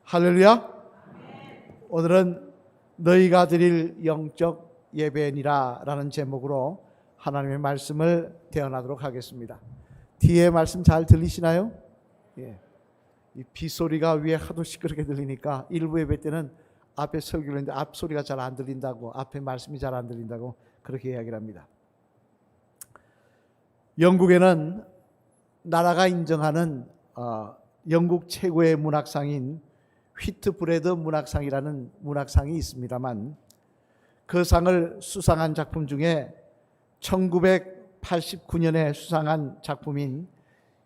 할렐루야. 오늘은 너희가 드릴 영적 예배니라 라는 제목으로 하나님의 말씀을 대언하도록 하겠습니다. 뒤에 말씀 잘 들리시나요? 예. 이 빗소리가 위에 하도 시끄럽게 들리니까 일부 예배 때는 앞에 설교를 했는데 앞 소리가 잘 안 들린다고, 앞에 말씀이 잘 안 들린다고 그렇게 이야기를 합니다. 영국에는 나라가 인정하는 영국 최고의 문학상인 휘트브레드 문학상이라는 문학상이 있습니다만, 그 상을 수상한 작품 중에 1989년에 수상한 작품인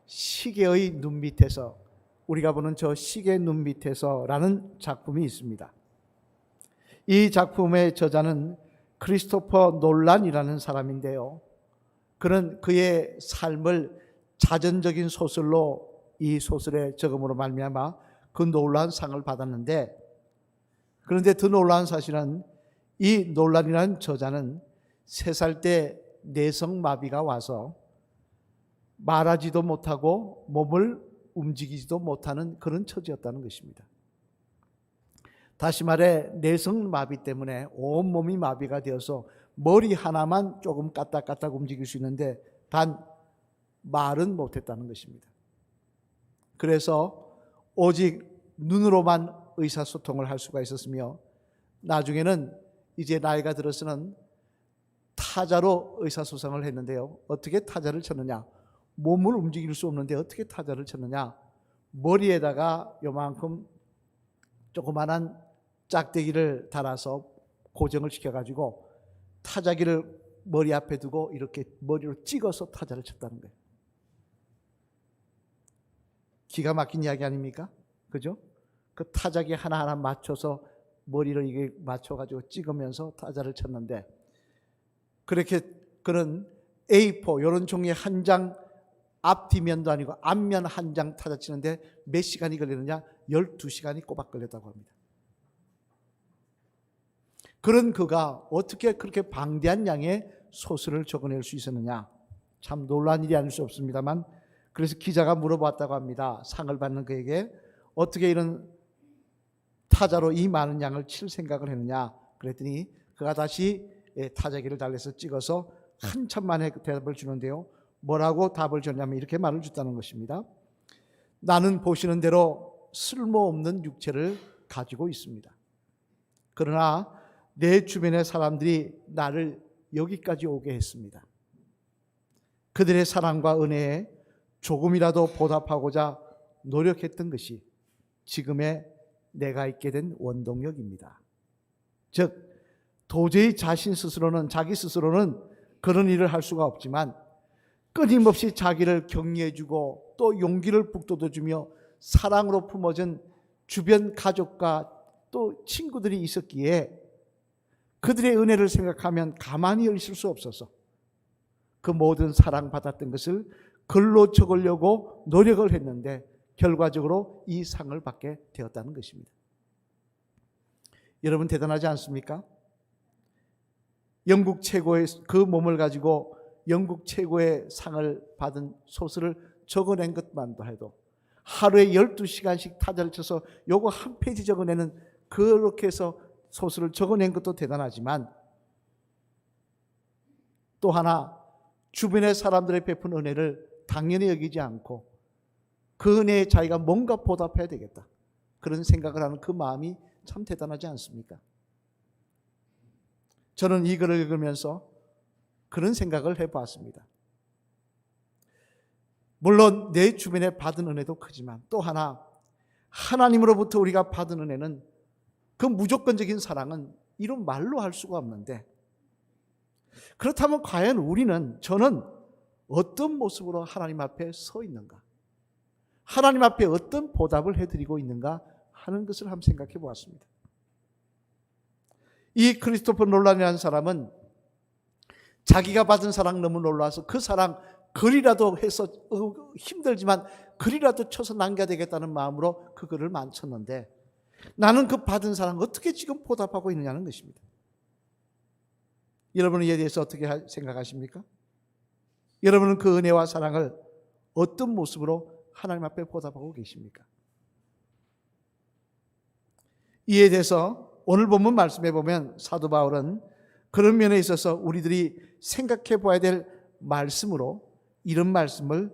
시계의 눈 밑에서, 우리가 보는 저 시계 눈 밑에서라는 작품이 있습니다. 이 작품의 저자는 크리스토퍼 놀란이라는 사람인데요, 그는 그의 삶을 자전적인 소설로 이 소설의 적음으로 말미암아 그 놀라운 상을 받았는데, 그런데 더 놀라운 사실은 이 놀란이라는 저자는 3살 때 내성마비가 와서 말하지도 못하고 몸을 움직이지도 못하는 그런 처지였다는 것입니다. 다시 말해 내성마비 때문에 온몸이 마비가 되어서 머리 하나만 조금 까딱까딱 움직일 수 있는데 단 말은 못했다는 것입니다. 그래서 오직 눈으로만 의사소통을 할 수가 있었으며, 나중에는 이제 나이가 들어서는 타자로 의사소통을 했는데요. 어떻게 타자를 쳤느냐? 몸을 움직일 수 없는데 어떻게 타자를 쳤느냐? 머리에다가 요만큼 조그만한 짝대기를 달아서 고정을 시켜가지고 타자기를 머리 앞에 두고 이렇게 머리로 찍어서 타자를 쳤다는 거예요. 기가 막힌 이야기 아닙니까? 그죠? 그 타자기 하나하나 맞춰서 머리를 이게 맞춰가지고 찍으면서 타자를 쳤는데, 그렇게 그런 A4 이런 종류의 한 장 앞뒤면도 아니고 앞면 한 장 타자 치는데 몇 시간이 걸리느냐? 12시간이 꼬박 걸렸다고 합니다. 그런 그가 어떻게 그렇게 방대한 양의 소설을 적어낼 수 있었느냐? 참 놀라운 일이 아닐 수 없습니다만, 그래서 기자가 물어봤다고 합니다. 상을 받는 그에게 어떻게 이런 타자로 이 많은 양을 칠 생각을 했느냐? 그랬더니 그가 다시 타자기를 달래서 찍어서 한참 만에 대답을 주는데요, 뭐라고 답을 줬냐면 이렇게 말을 줬다는 것입니다. 나는 보시는 대로 쓸모없는 육체를 가지고 있습니다. 그러나 내 주변의 사람들이 나를 여기까지 오게 했습니다. 그들의 사랑과 은혜에 조금이라도 보답하고자 노력했던 것이 지금의 내가 있게 된 원동력입니다. 즉 도저히 자기 스스로는 그런 일을 할 수가 없지만 끊임없이 자기를 격려해주고 또 용기를 북돋워주며 사랑으로 품어준 주변 가족과 또 친구들이 있었기에 그들의 은혜를 생각하면 가만히 있을 수 없어서 그 모든 사랑받았던 것을 글로 적으려고 노력을 했는데 결과적으로 이 상을 받게 되었다는 것입니다. 여러분 대단하지 않습니까? 영국 최고의 그 몸을 가지고 영국 최고의 상을 받은 소설을 적어낸 것만도 해도 하루에 12시간씩 타자를 쳐서 요거 한 페이지 적어내는, 그렇게 해서 소설을 적어낸 것도 대단하지만, 또 하나 주변의 사람들의 베푼 은혜를 당연히 여기지 않고 그 은혜에 자기가 뭔가 보답해야 되겠다, 그런 생각을 하는 그 마음이 참 대단하지 않습니까? 저는 이 글을 읽으면서 그런 생각을 해봤습니다. 물론 내 주변에 받은 은혜도 크지만 또 하나 하나님으로부터 우리가 받은 은혜는, 그 무조건적인 사랑은 이런 말로 할 수가 없는데, 그렇다면 과연 저는 어떤 모습으로 하나님 앞에 서 있는가, 하나님 앞에 어떤 보답을 해드리고 있는가 하는 것을 한번 생각해 보았습니다. 이 크리스토퍼 놀란이라는 사람은 자기가 받은 사랑 너무 놀라서 그 사랑 글이라도 해서 힘들지만 글이라도 쳐서 남겨야 되겠다는 마음으로 그 글을 만쳤는데, 나는 그 받은 사랑 어떻게 지금 보답하고 있느냐는 것입니다. 여러분은 이에 대해서 어떻게 생각하십니까? 여러분은 그 은혜와 사랑을 어떤 모습으로 하나님 앞에 보답하고 계십니까? 이에 대해서 오늘 본문 말씀해 보면 사도 바울은 그런 면에 있어서 우리들이 생각해 봐야 될 말씀으로 이런 말씀을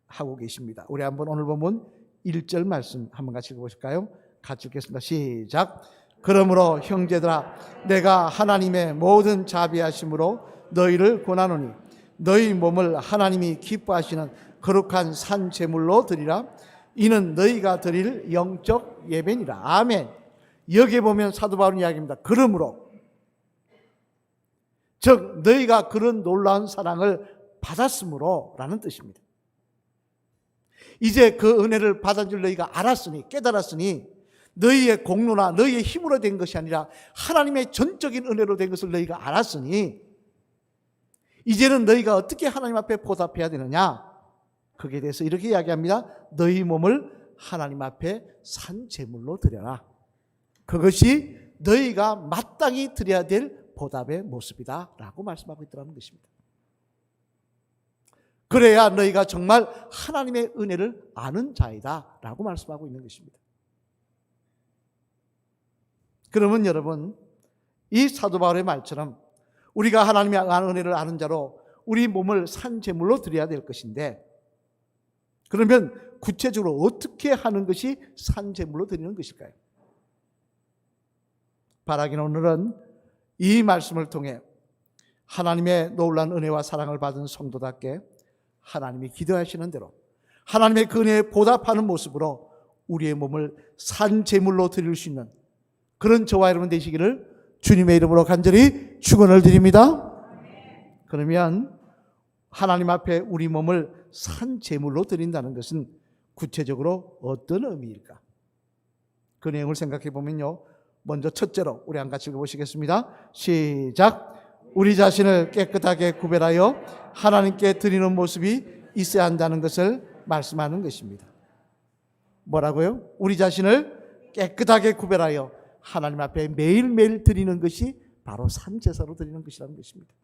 하고 계십니다. 우리 한번 오늘 본문 1절 말씀 한번 같이 읽어보실까요? 같이 읽겠습니다. 시작. 그러므로 형제들아 내가 하나님의 모든 자비하심으로 너희를 권하노니 너희 몸을 하나님이 기뻐하시는 거룩한 산 제물로 드리라. 이는 너희가 드릴 영적 예배니라. 아멘. 여기에 보면 사도 바울은 이야기합니다. 그러므로, 즉 너희가 그런 놀라운 사랑을 받았으므로 라는 뜻입니다. 이제 그 은혜를 받은 줄 너희가 알았으니, 깨달았으니 너희의 공로나 너희의 힘으로 된 것이 아니라 하나님의 전적인 은혜로 된 것을 너희가 알았으니 이제는 너희가 어떻게 하나님 앞에 보답해야 되느냐? 거기에 대해서 이렇게 이야기합니다. 너희 몸을 하나님 앞에 산 제물로 드려라. 그것이 너희가 마땅히 드려야 될 보답의 모습이다 라고 말씀하고 있더라는 것입니다. 그래야 너희가 정말 하나님의 은혜를 아는 자이다 라고 말씀하고 있는 것입니다. 그러면 여러분, 이 사도 바울의 말처럼 우리가 하나님의 은혜를 아는 자로 우리 몸을 산 제물로 드려야 될 것인데, 그러면 구체적으로 어떻게 하는 것이 산 제물로 드리는 것일까요? 바라기는 오늘은 이 말씀을 통해 하나님의 놀라운 은혜와 사랑을 받은 성도답게 하나님이 기도하시는 대로 하나님의 그 은혜에 보답하는 모습으로 우리의 몸을 산 제물로 드릴 수 있는 그런 저와 여러분 되시기를 주님의 이름으로 간절히 축원을 드립니다. 그러면 하나님 앞에 우리 몸을 산 제물로 드린다는 것은 구체적으로 어떤 의미일까? 그 내용을 생각해 보면요, 먼저 첫째로 우리 한 같이 읽어보시겠습니다. 시작. 우리 자신을 깨끗하게 구별하여 하나님께 드리는 모습이 있어야 한다는 것을 말씀하는 것입니다. 뭐라고요? 우리 자신을 깨끗하게 구별하여 하나님 앞에 매일매일 드리는 것이 바로 산제사로 드리는 것이라는 것입니다.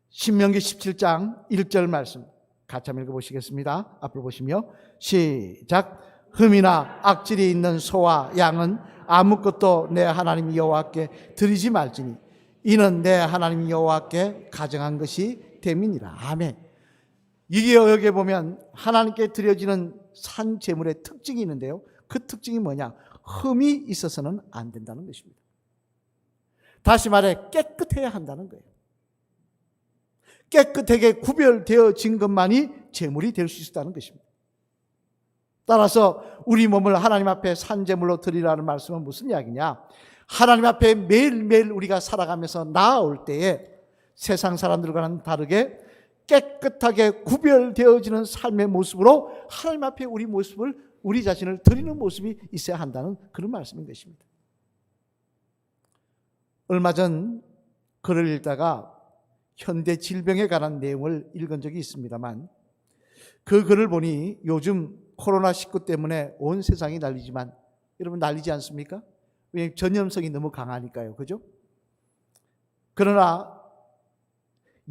신명기 17장 1절 말씀 같이 한번 읽어보시겠습니다. 앞으로 보시며 시작. 흠이나 악질이 있는 소와 양은 아무것도 내 하나님 여호와께 드리지 말지니 이는 내 하나님 여호와께 가정한 것이 됨이니라. 아멘. 이게 여기에 보면 하나님께 드려지는 산 제물의 특징이 있는데요, 그 특징이 뭐냐? 흠이 있어서는 안 된다는 것입니다. 다시 말해 깨끗해야 한다는 거예요. 깨끗하게 구별되어진 것만이 제물이 될 수 있다는 것입니다. 따라서 우리 몸을 하나님 앞에 산 제물로 드리라는 말씀은 무슨 이야기냐? 하나님 앞에 매일매일 우리가 살아가면서 나아올 때에 세상 사람들과는 다르게 깨끗하게 구별되어지는 삶의 모습으로 하나님 앞에 우리 자신을 드리는 모습이 있어야 한다는 그런 말씀인 것입니다. 얼마 전 글을 읽다가 현대 질병에 관한 내용을 읽은 적이 있습니다만, 그 글을 보니 요즘 코로나19 때문에 온 세상이 난리지만 여러분 난리지 않습니까? 왜냐하면 전염성이 너무 강하니까요. 그죠? 그러나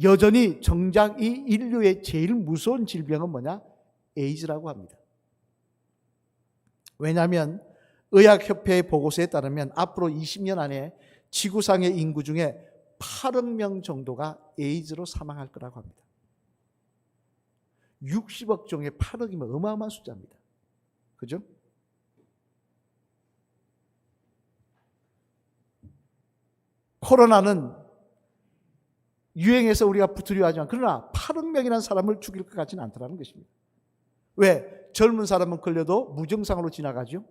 여전히 정작 이 인류의 제일 무서운 질병은 뭐냐? 에이즈라고 합니다. 왜냐하면 의학협회의 보고서에 따르면 앞으로 20년 안에 지구상의 인구 중에 8억 명 정도가 에이즈로 사망할 거라고 합니다. 60억 종의 8억이면 어마어마한 숫자입니다. 그죠? 코로나는 유행해서 우리가 두려워하지만 그러나 8억 명이라는 사람을 죽일 것 같지는 않다는 것입니다. 왜? 젊은 사람은 걸려도 무증상으로 지나가죠.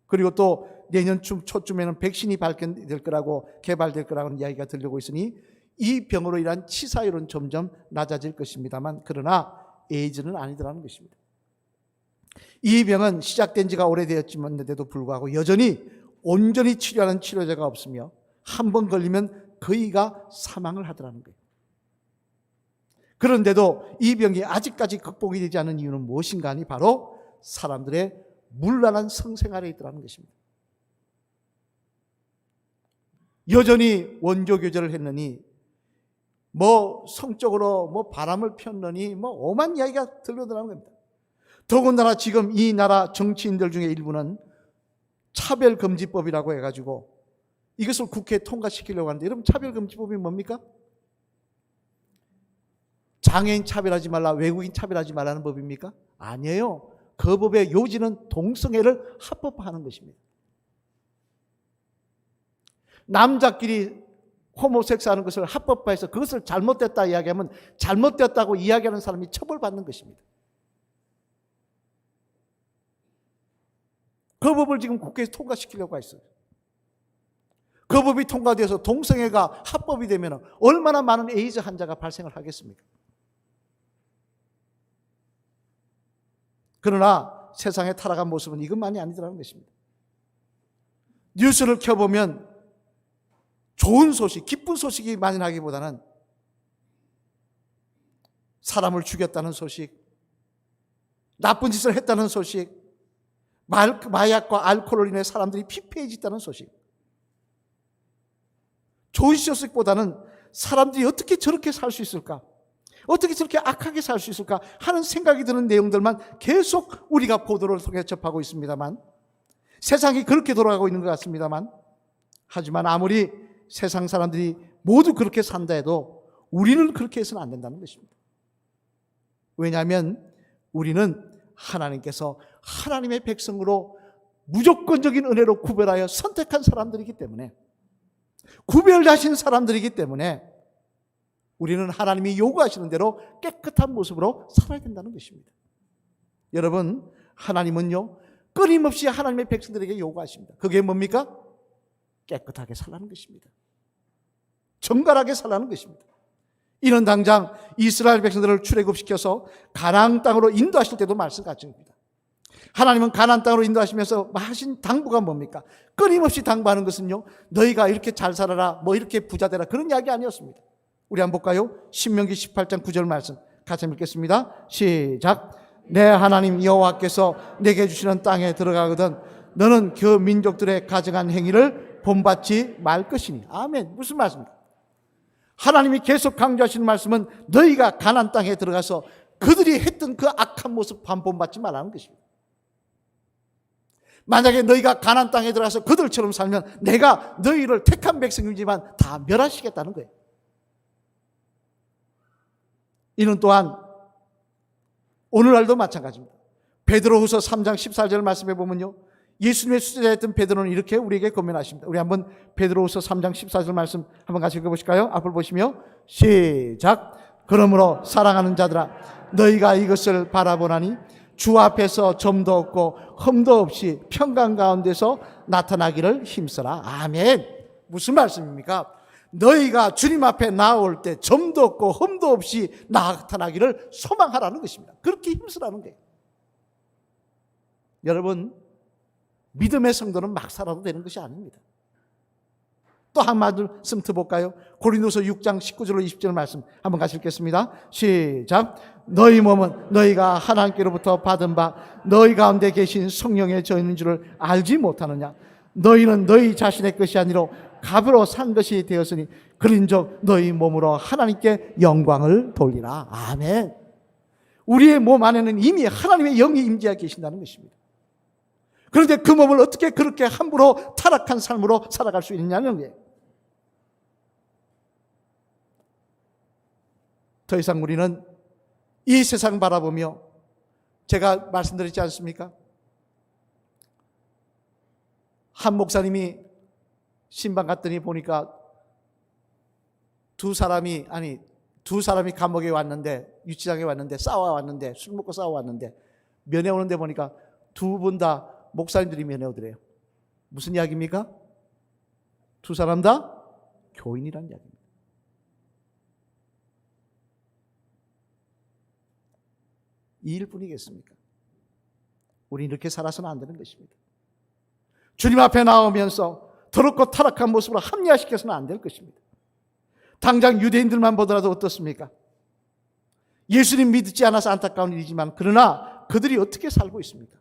그리고 또 내년 초쯤에는 백신이 발견될 거라고 개발될 거라고 하는 이야기가 들리고 있으니 이 병으로 인한 치사율은 점점 낮아질 것입니다만, 그러나 에이즈는 아니더라는 것입니다. 이 병은 시작된 지가 오래되었지만에도 불구하고 여전히 온전히 치료하는 치료제가 없으며 한 번 걸리면 거의가 사망을 하더라는 거예요. 그런데도 이 병이 아직까지 극복이 되지 않은 이유는 무엇인가 하니 바로 사람들의 문란한 성생활에 있더라는 것입니다. 여전히 원조 교제를 했느니 성적으로 바람을 폈느니 오만 이야기가 들려오더라는 겁니다. 더군다나 지금 이 나라 정치인들 중에 일부는 차별금지법이라고 해가지고 이것을 국회에 통과시키려고 하는데, 여러분 차별금지법이 뭡니까? 장애인 차별하지 말라, 외국인 차별하지 말라는 법입니까? 아니에요. 그 법의 요지는 동성애를 합법화하는 것입니다. 남자끼리 호모섹스하는 것을 합법화해서 그것을 잘못됐다 이야기하면 잘못됐다고 이야기하는 사람이 처벌받는 것입니다. 그 법을 지금 국회에서 통과시키려고 했어요. 그 법이 통과되어서 동성애가 합법이 되면 얼마나 많은 에이즈 환자가 발생을 하겠습니까? 그러나 세상에 타락한 모습은 이것만이 아니더라는 것입니다. 뉴스를 켜보면 좋은 소식, 기쁜 소식이 많이 나기보다는 사람을 죽였다는 소식, 나쁜 짓을 했다는 소식, 마약과 알코올로 인해 사람들이 피폐해졌다는 소식, 좋은 소식보다는 사람들이 어떻게 저렇게 살 수 있을까? 어떻게 저렇게 악하게 살 수 있을까? 하는 생각이 드는 내용들만 계속 우리가 보도를 통해 접하고 있습니다만, 세상이 그렇게 돌아가고 있는 것 같습니다만, 하지만 아무리 세상 사람들이 모두 그렇게 산다 해도 우리는 그렇게 해서는 안 된다는 것입니다. 왜냐하면 우리는 하나님께서 하나님의 백성으로 무조건적인 은혜로 구별하여 선택한 사람들이기 때문에, 구별하신 사람들이기 때문에 우리는 하나님이 요구하시는 대로 깨끗한 모습으로 살아야 된다는 것입니다. 여러분, 하나님은요 끊임없이 하나님의 백성들에게 요구하십니다. 그게 뭡니까? 깨끗하게 살라는 것입니다. 정갈하게 살라는 것입니다. 이는 당장 이스라엘 백성들을 출애굽시켜서 가나안 땅으로 인도하실 때도 말씀하십니다. 하나님은 가나안 땅으로 인도하시면서 하신 당부가 뭡니까? 끊임없이 당부하는 것은요, 너희가 이렇게 잘 살아라, 뭐 이렇게 부자 되라, 그런 이야기 아니었습니다. 우리 한번 볼까요? 신명기 18장 9절 말씀 같이 읽겠습니다. 시작. 내 하나님 여호와께서 내게 주시는 땅에 들어가거든 너는 그 민족들의 가증한 행위를 본받지 말 것이니. 아멘. 무슨 말씀입니까? 하나님이 계속 강조하시는 말씀은 너희가 가나안 땅에 들어가서 그들이 했던 그 악한 모습 본받지 말라는 것입니다. 만약에 너희가 가나안 땅에 들어가서 그들처럼 살면 내가 너희를 택한 백성이지만 다 멸하시겠다는 거예요. 이는 또한 오늘날도 마찬가지입니다. 베드로후서 3장 14절 말씀해 보면요, 예수님의 수제자였던 베드로는 이렇게 우리에게 권면하십니다. 우리 한번 베드로후서 3장 14절 말씀 한번 같이 읽어보실까요? 앞을 보시며 시작. 그러므로 사랑하는 자들아 너희가 이것을 바라보나니 주 앞에서 점도 없고 흠도 없이 평강 가운데서 나타나기를 힘써라. 아멘. 무슨 말씀입니까? 너희가 주님 앞에 나올 때 점도 없고 흠도 없이 나타나기를 소망하라는 것입니다. 그렇게 힘쓰라는 거예요. 여러분, 믿음의 성도는 막 살아도 되는 것이 아닙니다. 또 한 말씀 더 볼까요? 고린도서 6장 19절로 20절 말씀 한번 같이 읽겠습니다. 시작. 너희 몸은 너희가 하나님께로부터 받은 바 너희 가운데 계신 성령의 저인인 줄을 알지 못하느냐? 너희는 너희 자신의 것이 아니라 값으로 산 것이 되었으니 그런즉 너희 몸으로 하나님께 영광을 돌리라. 아멘. 우리의 몸 안에는 이미 하나님의 영이 임재하고 계신다는 것입니다. 그런데 그 몸을 어떻게 그렇게 함부로 타락한 삶으로 살아갈 수 있느냐는 거예요. 더 이상 우리는 이 세상 바라보며, 제가 말씀드렸지 않습니까? 한 목사님이 신방 갔더니 보니까 두 사람이 감옥에 왔는데, 유치장에 왔는데, 싸워왔는데, 술 먹고 싸워왔는데 면회 오는데 보니까 두 분 다 목사님들이 면회 오더래요. 무슨 이야기입니까? 두 사람 다 교인이라는 이야기입니다. 이 일뿐이겠습니까? 우리는 이렇게 살아서는 안 되는 것입니다. 주님 앞에 나오면서 더럽고 타락한 모습으로 합리화시켜서는 안 될 것입니다. 당장 유대인들만 보더라도 어떻습니까? 예수님 믿지 않아서 안타까운 일이지만 그러나 그들이 어떻게 살고 있습니까?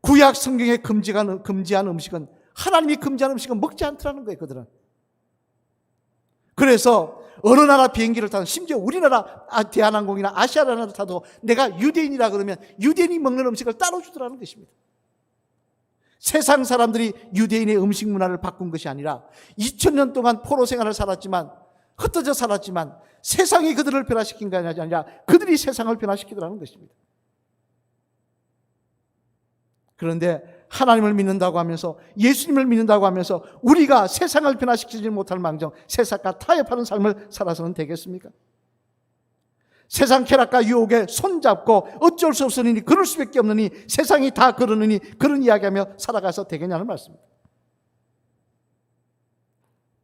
구약 성경에 금지한 음식은, 하나님이 금지한 음식은 먹지 않더라는 거예요. 그들은. 그래서 어느 나라 비행기를 타도, 심지어 우리나라 대한항공이나 아시아나라를 타도 내가 유대인이라 그러면 유대인이 먹는 음식을 따로 주더라는 것입니다. 세상 사람들이 유대인의 음식 문화를 바꾼 것이 아니라 2000년 동안 포로 생활을 살았지만, 흩어져 살았지만 세상이 그들을 변화시킨 게 아니라 그들이 세상을 변화시키더라는 것입니다. 그런데 하나님을 믿는다고 하면서, 예수님을 믿는다고 하면서 우리가 세상을 변화시키지 못할 망정 세상과 타협하는 삶을 살아서는 되겠습니까? 세상 쾌락과 유혹에 손잡고 어쩔 수 없으니 그럴 수밖에 없느니 세상이 다 그러느니 그런 이야기하며 살아가서 되겠냐는 말씀입니다.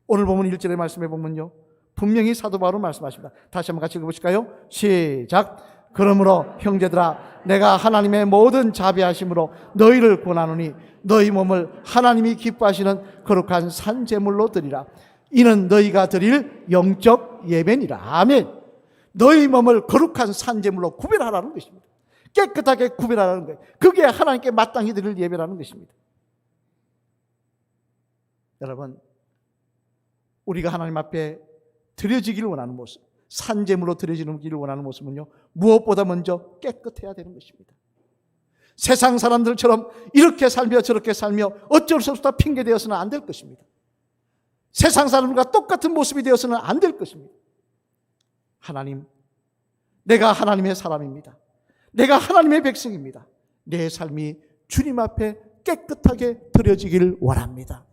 오늘 보면 1절의 말씀에 보면요, 분명히 사도 바울은 말씀하십니다. 다시 한번 같이 읽어보실까요? 시작. 그러므로 형제들아, 내가 하나님의 모든 자비하심으로 너희를 권하노니 너희 몸을 하나님이 기뻐하시는 거룩한 산제물로 드리라. 이는 너희가 드릴 영적 예배니라. 아멘. 너희 몸을 거룩한 산제물로 구별하라는 것입니다. 깨끗하게 구별하라는 거예요. 그게 하나님께 마땅히 드릴 예배라는 것입니다. 여러분, 우리가 하나님 앞에 드려지기를 원하는 모습, 산제물로 드려지기를 원하는 모습은요, 무엇보다 먼저 깨끗해야 되는 것입니다. 세상 사람들처럼 이렇게 살며 저렇게 살며 어쩔 수 없다 핑계되어서는 안 될 것입니다. 세상 사람들과 똑같은 모습이 되어서는 안 될 것입니다. 하나님, 내가 하나님의 사람입니다. 내가 하나님의 백성입니다. 내 삶이 주님 앞에 깨끗하게 드려지기를 원합니다.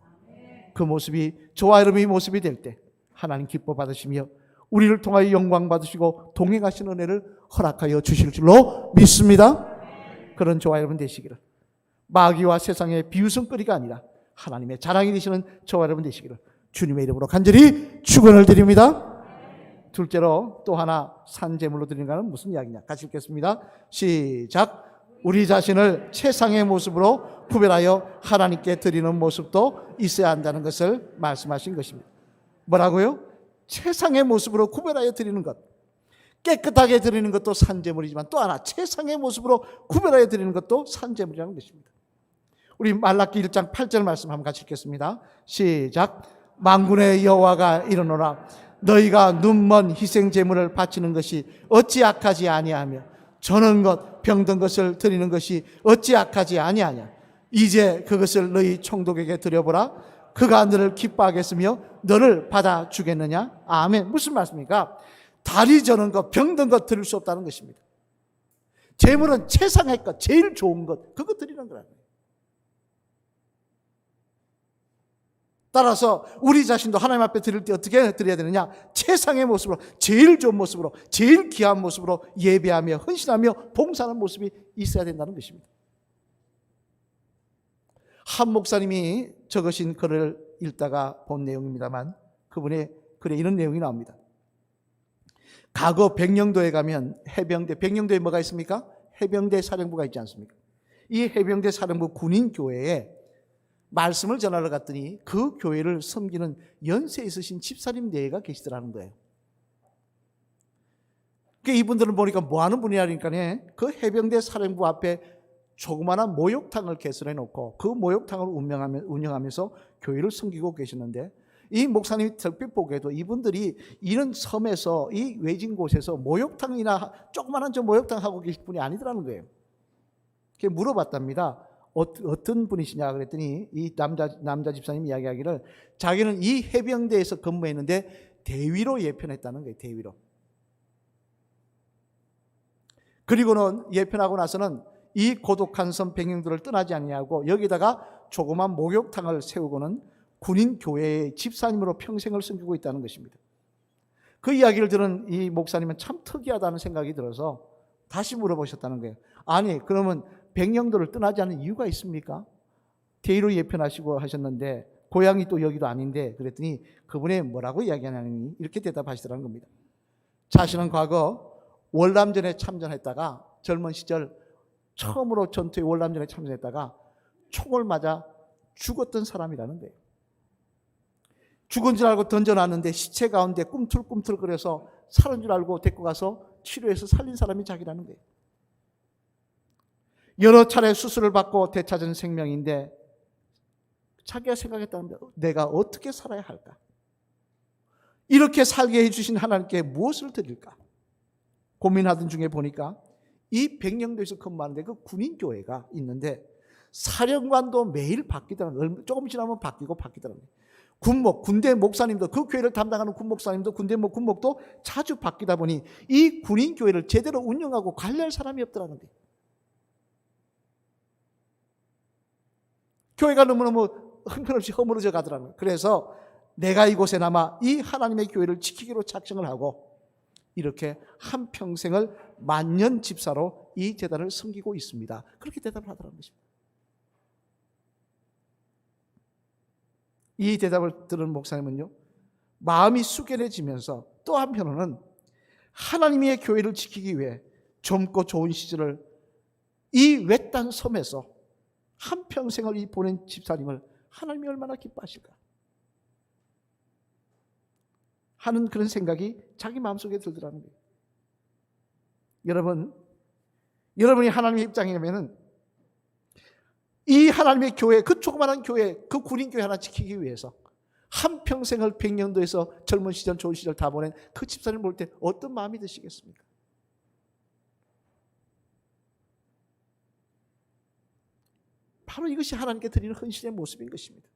그 모습이 저와 여러분의 모습이 될 때 하나님 기뻐 받으시며 우리를 통하여 영광 받으시고 동행하시는 은혜를 허락하여 주실 줄로 믿습니다. 그런 저와 여러분 되시기를, 마귀와 세상의 비웃음거리가 아니라 하나님의 자랑이 되시는 저와 여러분 되시기를 주님의 이름으로 간절히 축원을 드립니다. 둘째로 또 하나 산제물로 드리는 것은 무슨 이야기냐? 같이 읽겠습니다. 시작. 우리 자신을 최상의 모습으로 구별하여 하나님께 드리는 모습도 있어야 한다는 것을 말씀하신 것입니다. 뭐라고요? 최상의 모습으로 구별하여 드리는 것. 깨끗하게 드리는 것도 산제물이지만 또 하나 최상의 모습으로 구별하여 드리는 것도 산제물이라는 것입니다. 우리 말라기 1장 8절 말씀 한번 같이 읽겠습니다. 시작. 만군의 여호와가 이르노라. 너희가 눈먼 희생제물을 바치는 것이 어찌 악하지 아니하며 저는 것 병든 것을 드리는 것이 어찌 악하지 아니하냐. 이제 그것을 너희 총독에게 드려보라. 그가 너를 기뻐하겠으며 너를 받아주겠느냐. 아멘. 무슨 말씀입니까? 다리 저는 것, 병든 것 드릴 수 없다는 것입니다. 제물은 최상의 것, 제일 좋은 것, 그거 드리는 거라는 거예요. 따라서 우리 자신도 하나님 앞에 드릴 때 어떻게 드려야 되느냐? 최상의 모습으로, 제일 좋은 모습으로, 제일 귀한 모습으로 예배하며 헌신하며 봉사하는 모습이 있어야 된다는 것입니다. 한 목사님이 적으신 글을 읽다가 본 내용입니다만 그분의 글에 이런 내용이 나옵니다. 과거 백령도에 가면 해병대, 백령도에 뭐가 있습니까? 해병대 사령부가 있지 않습니까? 이 해병대 사령부 군인교회에 말씀을 전하러 갔더니 그 교회를 섬기는 연세 있으신 집사님 네가 계시더라는 거예요. 그러니까 이분들은 보니까 뭐 하는 분이라니까 그 해병대 사령부 앞에 조그마한 목욕탕을 개설해 놓고 그 목욕탕을 운영하면서 교회를 섬기고 계시는데, 이 목사님이 특biệt 보기에도 이분들이 이런 섬에서 이 외진 곳에서 목욕탕이나 조그마한 저 목욕탕 하고 계실 분이 아니더라는 거예요. 그래서 물어봤답니다. 어떤 분이시냐 그랬더니 이 남자 집사님 이야기하기를 자기는 이 해병대에서 근무했는데 대위로 예편했다는 거예요. 대위로. 그리고는 예편하고 나서는 이 고독한 섬 백령도를 떠나지 아니하고 여기다가 조그만 목욕탕을 세우고는 군인 교회의 집사님으로 평생을 섬기고 있다는 것입니다. 그 이야기를 들은 이 목사님은 참 특이하다는 생각이 들어서 다시 물어보셨다는 거예요. 아니, 그러면 백령도를 떠나지 않는 이유가 있습니까? 대위로 예편하시고 하셨는데 고향이 또 여기도 아닌데, 그랬더니 그분이 뭐라고 이야기하냐니 이렇게 대답하시더라는 겁니다. 자신은 과거 월남전에 참전했다가 젊은 시절 처음으로 전투에 월남전에 참전했다가 총을 맞아 죽었던 사람이라는 거예요. 죽은 줄 알고 던져놨는데 시체 가운데 꿈틀꿈틀거려서 살은 줄 알고 데리고 가서 치료해서 살린 사람이 자기라는 거예요. 여러 차례 수술을 받고 되찾은 생명인데 자기가 생각했다는데 내가 어떻게 살아야 할까? 이렇게 살게 해주신 하나님께 무엇을 드릴까? 고민하던 중에 보니까 이 백령도에서 근무하는데 그 군인교회가 있는데 사령관도 매일 바뀌더라고요. 조금 지나면 바뀌더라고요. 군목, 군대 목사님도, 그 교회를 담당하는 군목사님도, 군대 군목도 자주 바뀌다 보니 이 군인 교회를 제대로 운영하고 관리할 사람이 없더라는 거예요. 교회가 너무너무 형편없이 허물어져 가더라는 거예요. 그래서 내가 이곳에 남아 이 하나님의 교회를 지키기로 작정을 하고 이렇게 한평생을 만년 집사로 이 제단을 섬기고 있습니다. 그렇게 대답을 하더라는 것입니다. 이 대답을 들은 목사님은요, 마음이 숙연해지면서 또 한편으로는 하나님의 교회를 지키기 위해 젊고 좋은 시절을 이 외딴 섬에서 한평생을 이 보낸 집사님을 하나님이 얼마나 기뻐하실까 하는 그런 생각이 자기 마음속에 들더라는 거예요. 여러분이 하나님의 입장이라면 이 하나님의 교회, 그 조그마한 교회, 그 군인교회 하나 지키기 위해서 한평생을 백령도에서 젊은 시절 좋은 시절 다 보낸 그 집사님 볼 때 어떤 마음이 드시겠습니까? 바로 이것이 하나님께 드리는 헌신의 모습인 것입니다.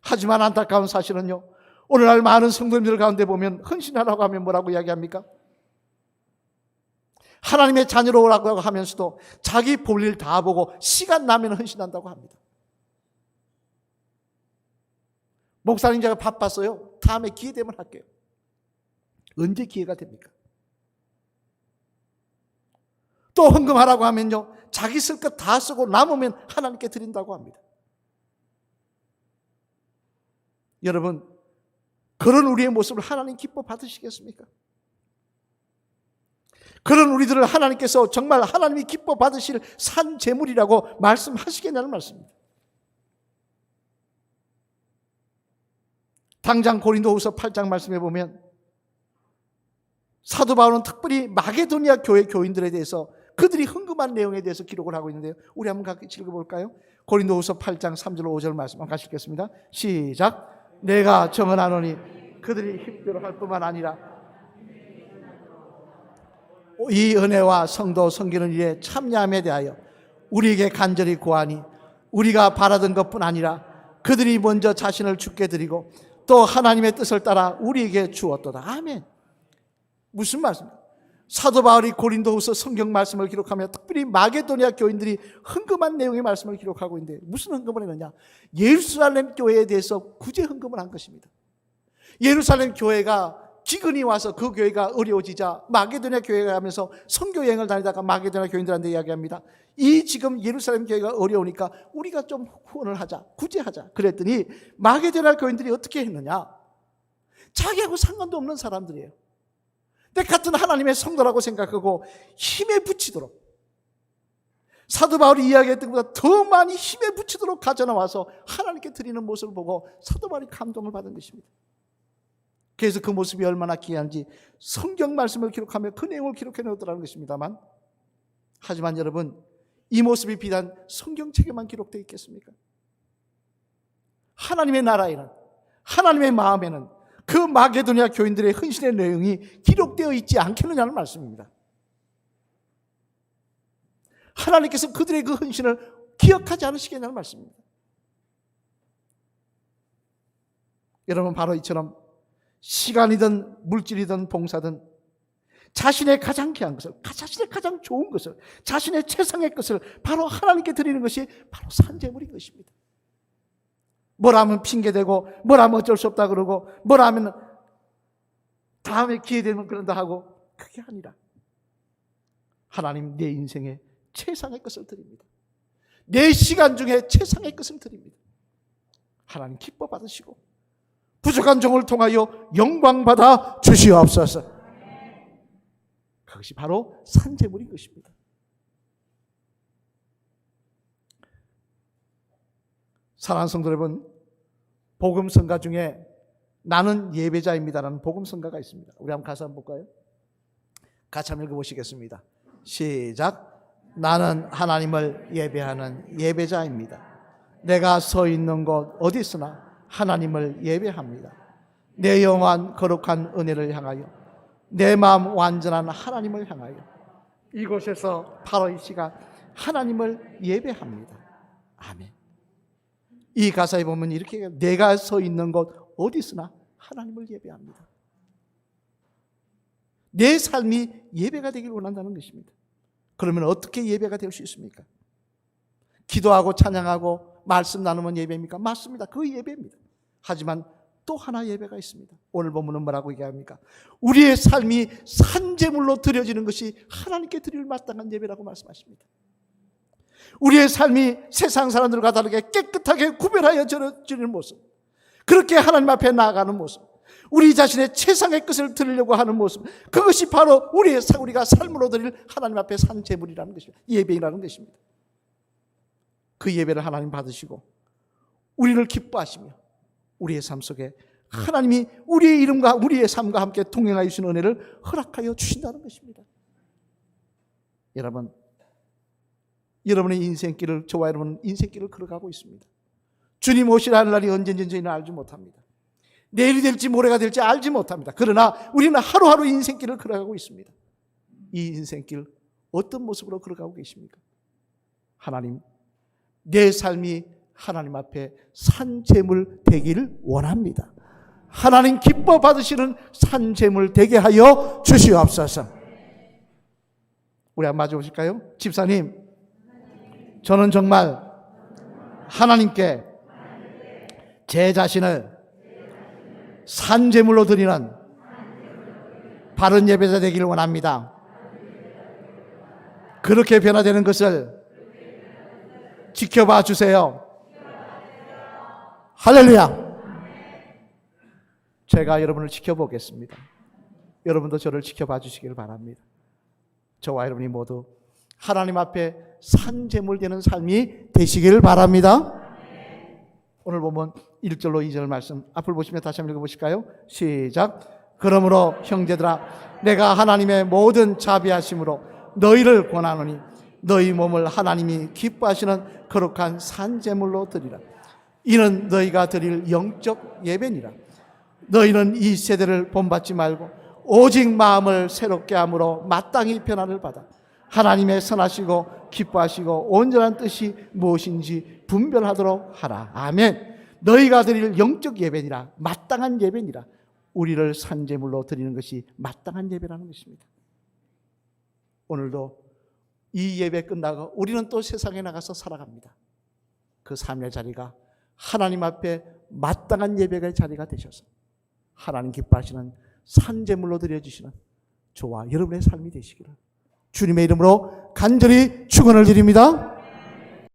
하지만 안타까운 사실은요, 오늘날 많은 성도님들 가운데 보면 헌신하라고 하면 뭐라고 이야기합니까? 하나님의 자녀로 오라고 하면서도 자기 볼일 다 보고 시간 나면 헌신한다고 합니다. 목사님 제가 바빴어요. 다음에 기회 되면 할게요. 언제 기회가 됩니까? 또 헌금하라고 하면요, 자기 쓸 것 다 쓰고 남으면 하나님께 드린다고 합니다. 여러분, 그런 우리의 모습을 하나님 기뻐 받으시겠습니까? 그런 우리들을 하나님께서 정말 하나님이 기뻐 받으실 산 제물이라고 말씀하시겠냐는 말씀입니다. 당장 고린도후서 8장 말씀해 보면 사도 바울은 특별히 마게도니아 교회 교인들에 대해서 그들이 헌금한 내용에 대해서 기록을 하고 있는데요, 우리 한번 같이 읽어볼까요? 고린도후서 8장 3절 5절 말씀 같이 읽겠습니다. 시작. 내가 정언하노니 그들이 힘대로 할 뿐만 아니라 이 은혜와 성도 섬기는 일에 참여함에 대하여 우리에게 간절히 구하니 우리가 바라던 것뿐 아니라 그들이 먼저 자신을 주께 드리고 또 하나님의 뜻을 따라 우리에게 주었도다. 아멘. 무슨 말씀입니까? 사도 바울이 고린도후서 성경 말씀을 기록하며 특별히 마게도니아 교인들이 헌금한 내용의 말씀을 기록하고 있는데 무슨 헌금을 했느냐? 예루살렘 교회에 대해서 구제 헌금을 한 것입니다. 예루살렘 교회가 기근이 와서 그 교회가 어려워지자 마게도니아 교회가 하면서 선교 여행을 다니다가 마게도니아 교인들한테 이야기합니다. 이 지금 예루살렘 교회가 어려우니까 우리가 좀 후원을 하자, 구제하자. 그랬더니 마게도니아 교인들이 어떻게 했느냐? 자기하고 상관도 없는 사람들이에요. 근데 같은 하나님의 성도라고 생각하고 힘에 붙이도록, 사도 바울이 이야기했던 것보다 더 많이 힘에 붙이도록 가져나와서 하나님께 드리는 모습을 보고 사도 바울이 감동을 받은 것입니다. 그래서 그 모습이 얼마나 귀한지 성경 말씀을 기록하며 그 내용을 기록해 놓았더라는 것입니다만, 하지만 여러분, 이 모습이 비단 성경책에만 기록되어 있겠습니까? 하나님의 나라에는, 하나님의 마음에는 그 마게도니아 교인들의 헌신의 내용이 기록되어 있지 않겠느냐는 말씀입니다. 하나님께서 그들의 그 헌신을 기억하지 않으시겠냐는 말씀입니다. 여러분, 바로 이처럼 시간이든 물질이든 봉사든 자신의 가장 귀한 것을, 자신의 가장 좋은 것을, 자신의 최상의 것을 바로 하나님께 드리는 것이 바로 산제물인 것입니다. 뭐라 하면 핑계대고 뭐라 하면 어쩔 수 없다 그러고 뭐라 하면 다음에 기회 되면 그런다 하고, 그게 아니라 하나님, 내 인생의 최상의 것을 드립니다. 내 시간 중에 최상의 것을 드립니다. 하나님 기뻐 받으시고 부족한 종을 통하여 영광 받아 주시옵소서. 그것이 바로 산제물인 것입니다. 사랑하는 성도 여러분, 복음성가 중에 나는 예배자입니다라는 복음성가가 있습니다. 우리 한번 가서 한번 볼까요? 같이 한번 읽어보시겠습니다. 시작. 나는 하나님을 예배하는 예배자입니다. 내가 서 있는 곳 어디 있으나 하나님을 예배합니다. 내 영원 거룩한 은혜를 향하여, 내 마음 완전한 하나님을 향하여, 이곳에서 바로 이 시간 하나님을 예배합니다. 아멘. 이 가사에 보면 이렇게 내가 서 있는 곳 어디서나 하나님을 예배합니다. 내 삶이 예배가 되길 원한다는 것입니다. 그러면 어떻게 예배가 될 수 있습니까? 기도하고 찬양하고 말씀 나누면 예배입니까? 맞습니다. 그 예배입니다. 하지만 또 하나 예배가 있습니다. 오늘 본문은 뭐라고 얘기합니까? 우리의 삶이 산제물로 드려지는 것이 하나님께 드릴 마땅한 예배라고 말씀하십니다. 우리의 삶이 세상 사람들과 다르게 깨끗하게 구별하여 드려지는 모습, 그렇게 하나님 앞에 나아가는 모습, 우리 자신의 최상의 것을 드리려고 하는 모습, 그것이 바로 우리가 삶으로 드릴 하나님 앞에 산 제물이라는 것입니다. 예배라는 것입니다. 그 예배를 하나님 받으시고 우리를 기뻐하시며 우리의 삶 속에 하나님이 우리의 이름과 우리의 삶과 함께 동행하여 주신 은혜를 허락하여 주신다는 것입니다. 여러분의 인생길을, 저와 여러분은 인생길을 걸어가고 있습니다. 주님 오시라는 날이 언제인지 저희는 알지 못합니다. 내일이 될지 모레가 될지 알지 못합니다. 그러나 우리는 하루하루 인생길을 걸어가고 있습니다. 이 인생길 어떤 모습으로 걸어가고 계십니까? 하나님, 내 삶이 하나님 앞에 산제물 되기를 원합니다. 하나님 기뻐 받으시는 산제물 되게 하여 주시옵소서. 우리 한번 마주 오실까요? 집사님, 저는 정말 하나님께 제 자신을 산제물로 드리는 바른 예배자 되기를 원합니다. 그렇게 변화되는 것을 지켜봐 주세요. 할렐루야. 제가 여러분을 지켜보겠습니다. 여러분도 저를 지켜봐 주시길 바랍니다. 저와 여러분이 모두 하나님 앞에 산제물 되는 삶이 되시길 바랍니다. 오늘 보면 1절로 2절 말씀 앞을 보시면 다시 한번 읽어보실까요? 시작. 그러므로 형제들아, 내가 하나님의 모든 자비하심으로 너희를 권하노니 너희 몸을 하나님이 기뻐하시는 거룩한 산제물로 드리라. 이는 너희가 드릴 영적 예배니라. 너희는 이 세대를 본받지 말고 오직 마음을 새롭게 함으로 마땅히 변화를 받아 하나님의 선하시고 기뻐하시고 온전한 뜻이 무엇인지 분별하도록 하라. 아멘. 너희가 드릴 영적 예배니라. 마땅한 예배니라. 우리를 산제물로 드리는 것이 마땅한 예배라는 것입니다. 오늘도 이 예배 끝나고 우리는 또 세상에 나가서 살아갑니다. 그 삶의 자리가 하나님 앞에 마땅한 예배의 자리가 되셔서 하나님 기뻐하시는 산제물로 드려주시는 저와 여러분의 삶이 되시기를 주님의 이름으로 간절히 축원을 드립니다.